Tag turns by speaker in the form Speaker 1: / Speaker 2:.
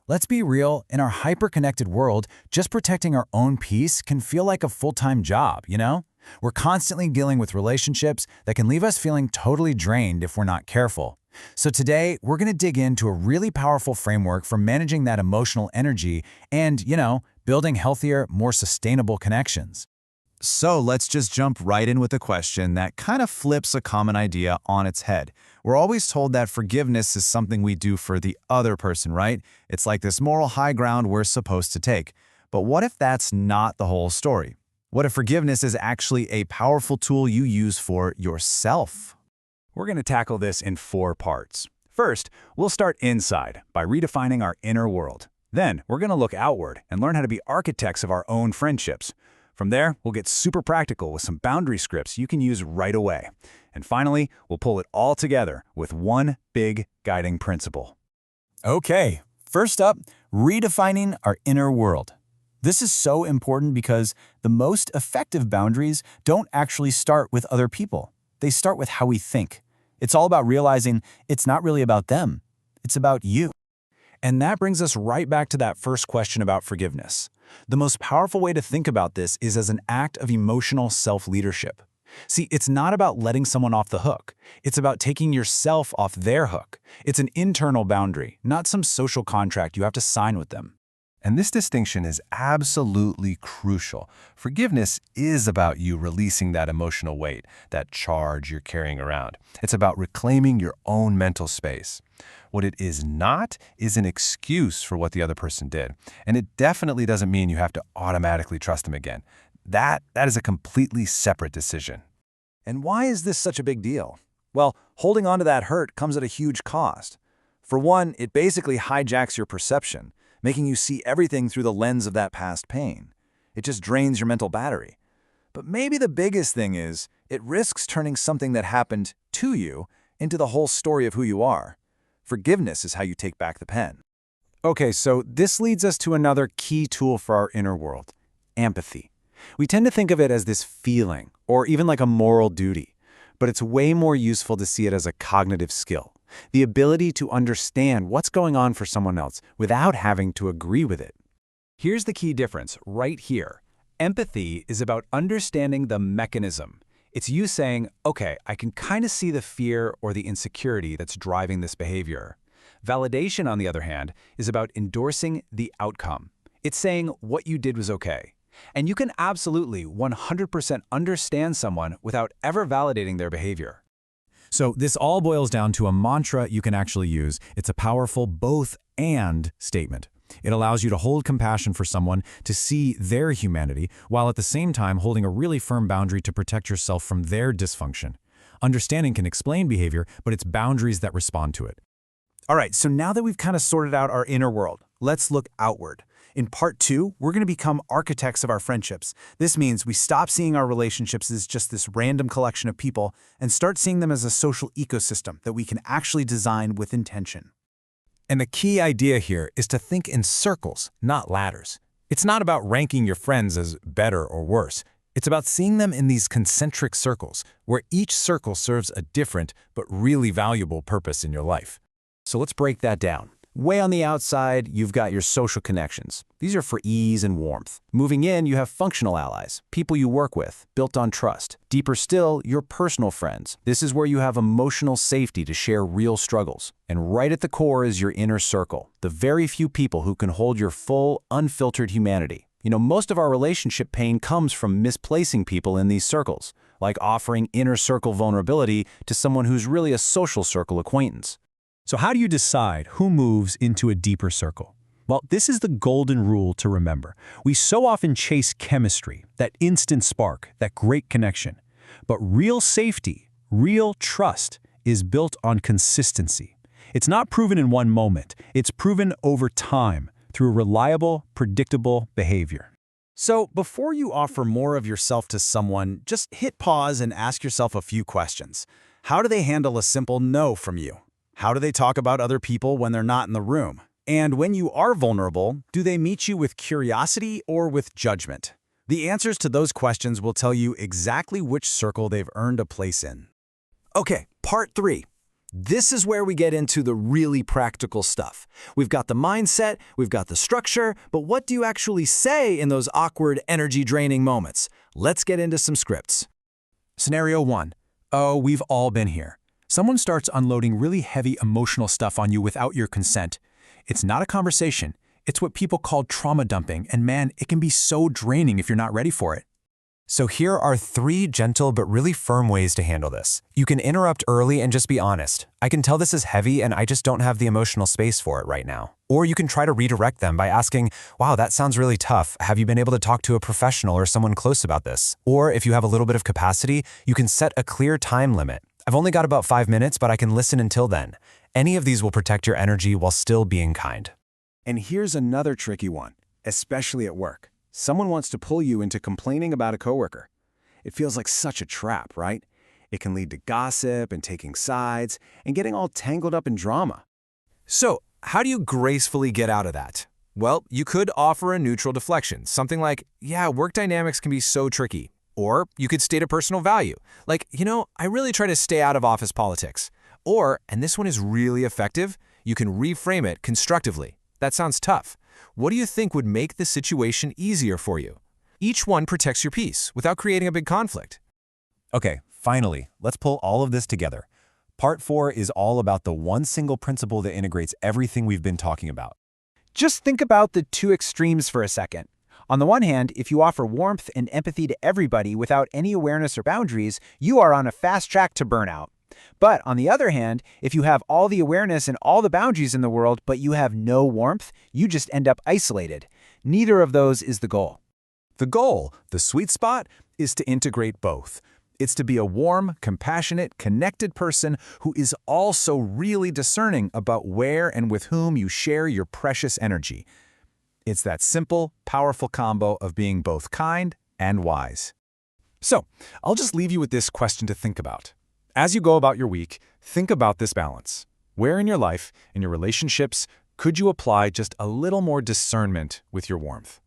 Speaker 1: Let's be real, in our hyper-connected world, just protecting our own peace can feel like a full-time job, you know? We're constantly dealing with relationships that can leave us feeling totally drained if we're not careful. So today, we're going to dig into a really powerful framework for managing that emotional energy and, building healthier, more sustainable connections.
Speaker 2: So let's just jump right in with a question that kind of flips a common idea on its head. We're always told that forgiveness is something we do for the other person, right? It's like this moral high ground we're supposed to take. But what if that's not the whole story? What if forgiveness is actually a powerful tool you use for yourself?
Speaker 1: We're going to tackle this in 4 parts. First, we'll start inside by redefining our inner world. Then, we're going to look outward and learn how to be architects of our own friendships. From there, we'll get super practical with some boundary scripts you can use right away. And finally, we'll pull it all together with one big guiding principle.
Speaker 3: Okay, first up, redefining our inner world. This is so important because the most effective boundaries don't actually start with other people. They start with how we think. It's all about realizing it's not really about them. It's about you.
Speaker 1: And that brings us right back to that first question about forgiveness. The most powerful way to think about this is as an act of emotional self-leadership. See, it's not about letting someone off the hook. It's about taking yourself off their hook. It's an internal boundary, not some social contract you have to sign with them.
Speaker 4: And this distinction is absolutely crucial. Forgiveness is about you releasing that emotional weight, that charge you're carrying around. It's about reclaiming your own mental space. What it is not is an excuse for what the other person did. And it definitely doesn't mean you have to automatically trust them again. That is a completely separate decision.
Speaker 1: And why is this such a big deal? Well, holding on to that hurt comes at a huge cost. For one, it basically hijacks your perception, making you see everything through the lens of that past pain. It just drains your mental battery. But maybe the biggest thing is, it risks turning something that happened to you into the whole story of who you are. Forgiveness is how you take back the pen. Okay, so this leads us to another key tool for our inner world, empathy. We tend to think of it as this feeling, or even like a moral duty, but it's way more useful to see it as a cognitive skill. The ability to understand what's going on for someone else without having to agree with it. Here's the key difference right here. Empathy is about understanding the mechanism. It's you saying, okay, I can kind of see the fear or the insecurity that's driving this behavior. Validation, on the other hand, is about endorsing the outcome. It's saying what you did was okay. And you can absolutely 100% understand someone without ever validating their behavior.
Speaker 3: So this all boils down to a mantra you can actually use. It's a powerful both and statement. It allows you to hold compassion for someone, to see their humanity, while at the same time holding a really firm boundary to protect yourself from their dysfunction. Understanding can explain behavior, but it's boundaries that respond to it.
Speaker 1: All right, so now that we've kind of sorted out our inner world, let's look outward. In part 2, we're going to become architects of our friendships. This means we stop seeing our relationships as just this random collection of people and start seeing them as a social ecosystem that we can actually design with intention.
Speaker 3: And the key idea here is to think in circles, not ladders. It's not about ranking your friends as better or worse. It's about seeing them in these concentric circles, where each circle serves a different but really valuable purpose in your life.
Speaker 1: So let's break that down. Way on the outside, you've got your social connections. These are for ease and warmth. Moving in, you have functional allies, people you work with, built on trust. Deeper still, your personal friends. This is where you have emotional safety to share real struggles. And right at the core is your inner circle, the very few people who can hold your full, unfiltered humanity. Most of our relationship pain comes from misplacing people in these circles, like offering inner circle vulnerability to someone who's really a social circle acquaintance.
Speaker 3: So how do you decide who moves into a deeper circle? Well, this is the golden rule to remember. We so often chase chemistry, that instant spark, that great connection. But real safety, real trust, is built on consistency. It's not proven in one moment. It's proven over time through reliable, predictable behavior.
Speaker 1: So before you offer more of yourself to someone, just hit pause and ask yourself a few questions. How do they handle a simple no from you? How do they talk about other people when they're not in the room? And when you are vulnerable, do they meet you with curiosity or with judgment? The answers to those questions will tell you exactly which circle they've earned a place in. Okay, part 3. This is where we get into the really practical stuff. We've got the mindset, we've got the structure, but what do you actually say in those awkward, energy-draining moments? Let's get into some scripts.
Speaker 3: Scenario 1. Oh, we've all been here. Someone starts unloading really heavy emotional stuff on you without your consent. It's not a conversation. It's what people call trauma dumping, and man, it can be so draining if you're not ready for it.
Speaker 2: So here are 3 gentle but really firm ways to handle this. You can interrupt early and just be honest. I can tell this is heavy and I just don't have the emotional space for it right now. Or you can try to redirect them by asking, wow, that sounds really tough. Have you been able to talk to a professional or someone close about this? Or if you have a little bit of capacity, you can set a clear time limit. I've only got about 5 minutes, but I can listen until then. Any of these will protect your energy while still being kind.
Speaker 1: And here's another tricky one, especially at work. Someone wants to pull you into complaining about a coworker. It feels like such a trap, right? It can lead to gossip and taking sides and getting all tangled up in drama.
Speaker 4: So, how do you gracefully get out of that? Well, you could offer a neutral deflection, something like, yeah, work dynamics can be so tricky. Or you could state a personal value, like, I really try to stay out of office politics. Or, and this one is really effective, you can reframe it constructively. That sounds tough. What do you think would make the situation easier for you? Each one protects your peace without creating a big conflict.
Speaker 2: Okay, finally, let's pull all of this together. Part 4 is all about the one single principle that integrates everything we've been talking about.
Speaker 5: Just think about the 2 extremes for a second. On the one hand, if you offer warmth and empathy to everybody without any awareness or boundaries, you are on a fast track to burnout. But on the other hand, if you have all the awareness and all the boundaries in the world, but you have no warmth, you just end up isolated. Neither of those is the goal.
Speaker 1: The goal, the sweet spot, is to integrate both. It's to be a warm, compassionate, connected person who is also really discerning about where and with whom you share your precious energy. It's that simple, powerful combo of being both kind and wise. So, I'll just leave you with this question to think about. As you go about your week, think about this balance. Where in your life, in your relationships, could you apply just a little more discernment with your warmth?